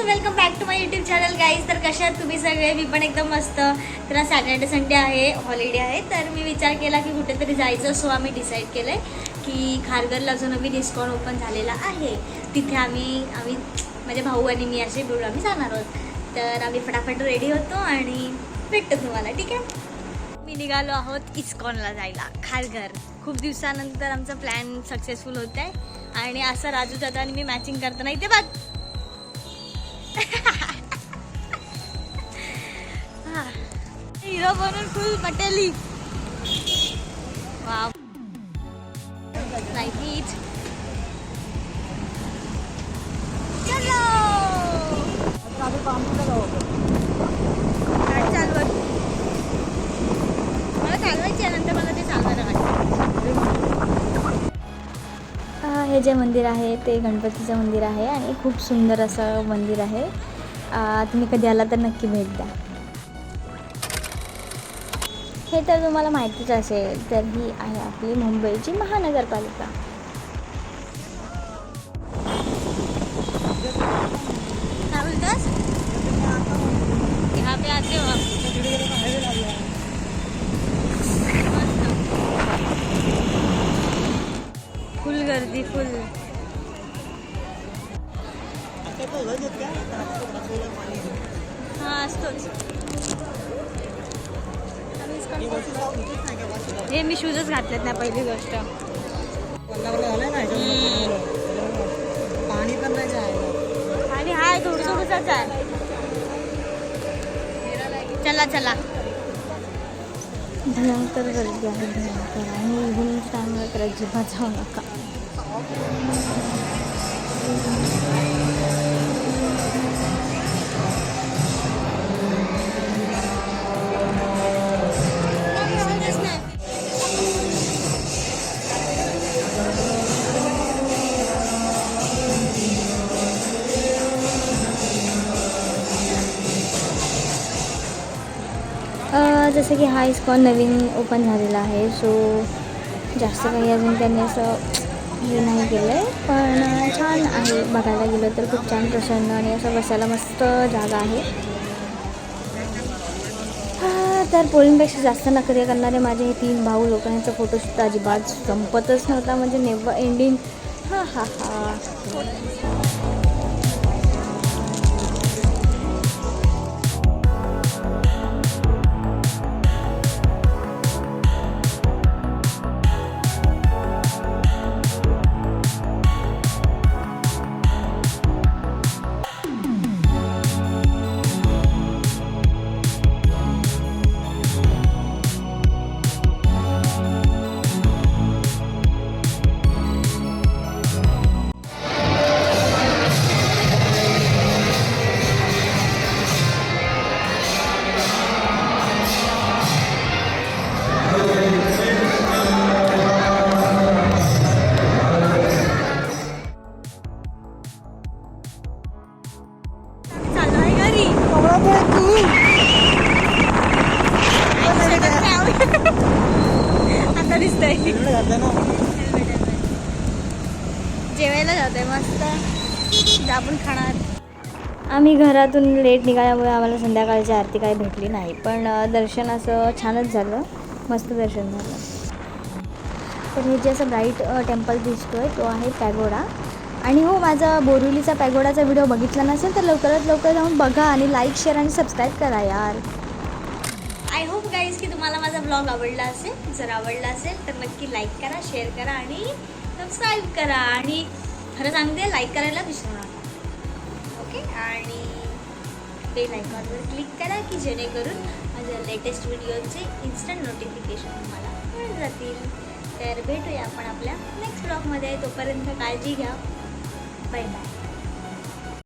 Welcome back to my YouTube channel guys. तर कशा आहात तुम्ही सगळे? मी पण एकदम मस्त. तर सॅटर्डे संडे आहे, हॉलिडे आहे, तर मी विचार केला की कुठेतरी जायचं. सो आम्ही डिसाईड केलं आहे की खारघरला जो नवीन इस्कॉन ओपन झालेला आहे तिथे आम्ही माझे भाऊ आणि मी असे मिळून आम्ही जाणार आहोत. तर आम्ही फटाफट रेडी होतो आणि भेटतो तुम्हाला, ठीक आहे? मी निघालो आहोत इस्कॉनला जायला, खारघर. खूप दिवसानंतर आमचा प्लॅन सक्सेसफुल होत आहे आणि असं राजू दादा आणि मी मॅचिंग करताना इथे बघ हिरो बनून फुल पटेली. Wow, like it. चलो गाडी चालवत मला चालवायची आहे, नंतर मला ते चालवायला हे जे मंदिर आहे ते गणपतीचं मंदिर आहे आणि खूप सुंदर असं मंदिर आहे. तुम्ही कधी आला तर नक्की भेट द्या. हे तर तुम्हाला माहितीच असेल, तर ही आहे आपली मुंबईची महानगरपालिका. काय बोलतोस? यहाँ पे आते हो फुल गर्दी, फुल. हा असतोच. हे मी शूजच घातलेत ना, पहिली गोष्ट. पाणी पण नाही जायला आणि हाय थोडंसंच आहे. चला चला. भयंकर गर्दी आहे, भयंकर. आणि इव्हिनिंग टाईमला तर अजिबात जाऊ नका. जसं की हा इस्कॉन नवीन ओपन झालेला आहे, सो जास्त काही अजून त्यांनी असं हे नाही केलं आहे, पण छान आहे. बघायला गेलं तर खूप छान, प्रसन्न आणि असं बसायला मस्त जागा आहे. तर पोळींपेक्षा जास्त नखरे करणारे माझे हे 3 भाऊ लोकांचा फोटोशूट अजिबात संपतच नव्हता, म्हणजे नेव्हर एंडिंग. हा हा हा. आता दिसतंय जेवायला जातोय मस्त, आपण खाणार. आम्ही घरातून लेट निघाल्यामुळे आम्हाला संध्याकाळची आरती काही भेटली नाही, पण दर्शन असं छानच झालं, मस्त दर्शन झालं. तर हे जे असं ब्राईट टेम्पल दिसतोय तो आहे पॅगोडा. आणि हो, माझा बोरिवलीचा पॅगोडाचा व्हिडिओ बघितला नसेल तर लवकरात लवकर जाऊन बघा आणि लाईक, शेअर आणि सबस्क्राईब करा यार. आय होप गाईज की तुम्हाला माझा ब्लॉग आवडला असेल. जर आवडला असेल तर नक्की लाईक करा, शेअर करा आणि सबस्क्राईब करा. आणि खरं सांगते, लाईक करायला विसरू नका, ओके? आणि बेल आयकॉनवर क्लिक करा की जेणेकरून माझ्या लेटेस्ट व्हिडिओचे इन्स्टंट नोटिफिकेशन तुम्हाला मिळून जातील. तर भेटूया आपण आपल्या नेक्स्ट ब्लॉगमध्ये. तोपर्यंत काळजी घ्या. Bye bye.